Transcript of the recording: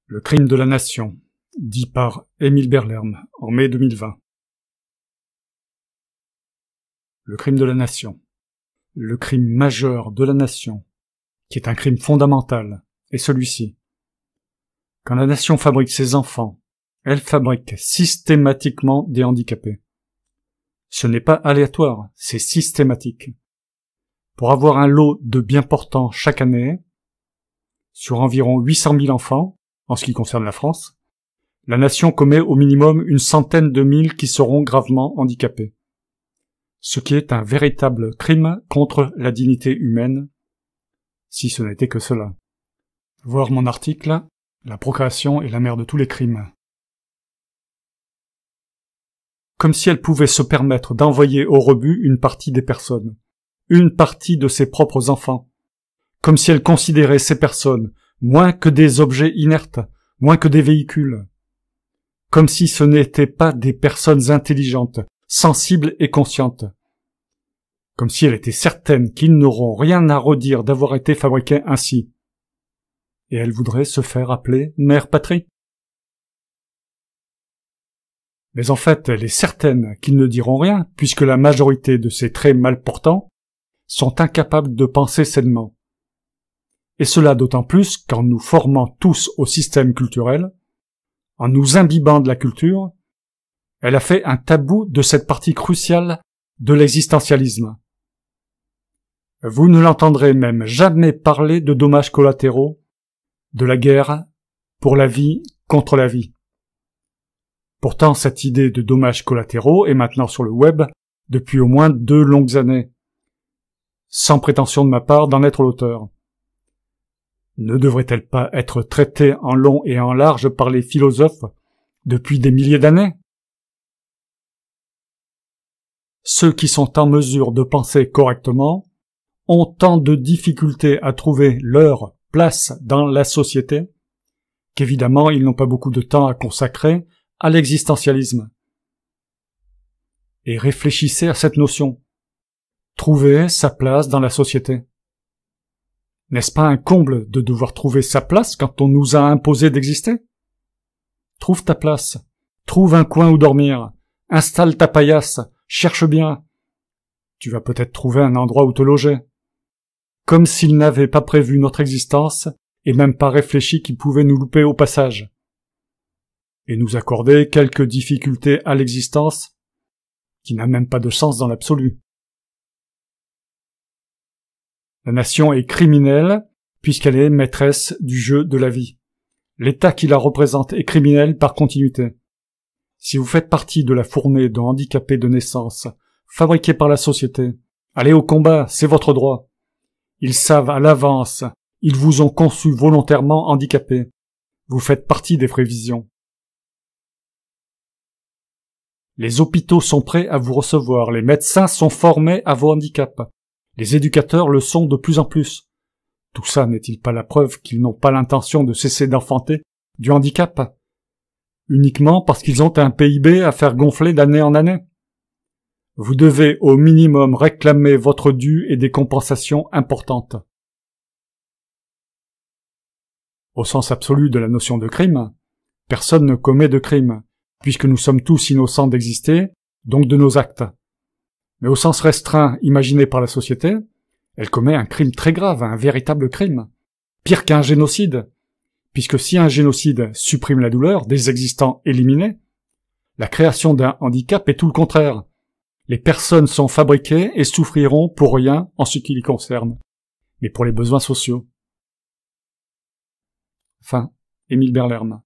Le crime de la nation, dit par Émile Berlerme en mai 2020. Le crime de la nation, le crime majeur de la nation, qui est un crime fondamental, est celui-ci. Quand la nation fabrique ses enfants, elle fabrique systématiquement des handicapés. Ce n'est pas aléatoire, c'est systématique. Pour avoir un lot de bien portants chaque année, sur environ 800 000 enfants, en ce qui concerne la France, la nation commet au minimum une centaine de mille qui seront gravement handicapés. Ce qui est un véritable crime contre la dignité humaine, si ce n'était que cela. Voir mon article « La procréation est la mère de tous les crimes ». Comme si elle pouvait se permettre d'envoyer au rebut une partie des personnes, une partie de ses propres enfants, comme si elle considérait ces personnes moins que des objets inertes, moins que des véhicules, comme si ce n'étaient pas des personnes intelligentes, sensibles et conscientes, comme si elle était certaine qu'ils n'auront rien à redire d'avoir été fabriqués ainsi. Et elle voudrait se faire appeler mère patrie. Mais en fait, elle est certaine qu'ils ne diront rien, puisque la majorité de ces traits mal portants sont incapables de penser sainement. Et cela d'autant plus qu'en nous formant tous au système culturel, en nous imbibant de la culture, elle a fait un tabou de cette partie cruciale de l'existentialisme. Vous ne l'entendrez même jamais parler de dommages collatéraux, de la guerre pour la vie contre la vie. Pourtant, cette idée de dommages collatéraux est maintenant sur le web depuis au moins 2 longues années, sans prétention de ma part d'en être l'auteur. Ne devrait-elle pas être traitée en long et en large par les philosophes depuis des milliers d'années? Ceux qui sont en mesure de penser correctement ont tant de difficultés à trouver leur place dans la société qu'évidemment ils n'ont pas beaucoup de temps à consacrer à l'existentialisme. Et réfléchissez à cette notion. Trouver sa place dans la société. N'est-ce pas un comble de devoir trouver sa place quand on nous a imposé d'exister? Trouve ta place. Trouve un coin où dormir. Installe ta paillasse. Cherche bien. Tu vas peut-être trouver un endroit où te loger. Comme s'ils n'avaient pas prévu notre existence et même pas réfléchi qu'ils pouvaient nous louper au passage. Et nous accorder quelques difficultés à l'existence qui n'a même pas de sens dans l'absolu. La nation est criminelle puisqu'elle est maîtresse du jeu de la vie. L'État qui la représente est criminel par continuité. Si vous faites partie de la fournée de handicapés de naissance, fabriqués par la société, allez au combat, c'est votre droit. Ils savent à l'avance, ils vous ont conçu volontairement handicapés. Vous faites partie des prévisions. Les hôpitaux sont prêts à vous recevoir, les médecins sont formés à vos handicaps. Les éducateurs le sont de plus en plus. Tout ça n'est-il pas la preuve qu'ils n'ont pas l'intention de cesser d'enfanter du handicap? Uniquement parce qu'ils ont un PIB à faire gonfler d'année en année. Vous devez au minimum réclamer votre dû et des compensations importantes. Au sens absolu de la notion de crime, personne ne commet de crime, puisque nous sommes tous innocents d'exister, donc de nos actes. Mais au sens restreint imaginé par la société, elle commet un crime très grave, un véritable crime. Pire qu'un génocide, puisque si un génocide supprime la douleur des existants éliminés, la création d'un handicap est tout le contraire. Les personnes sont fabriquées et souffriront pour rien en ce qui les concerne, mais pour les besoins sociaux. Fin. Émile Berlerme.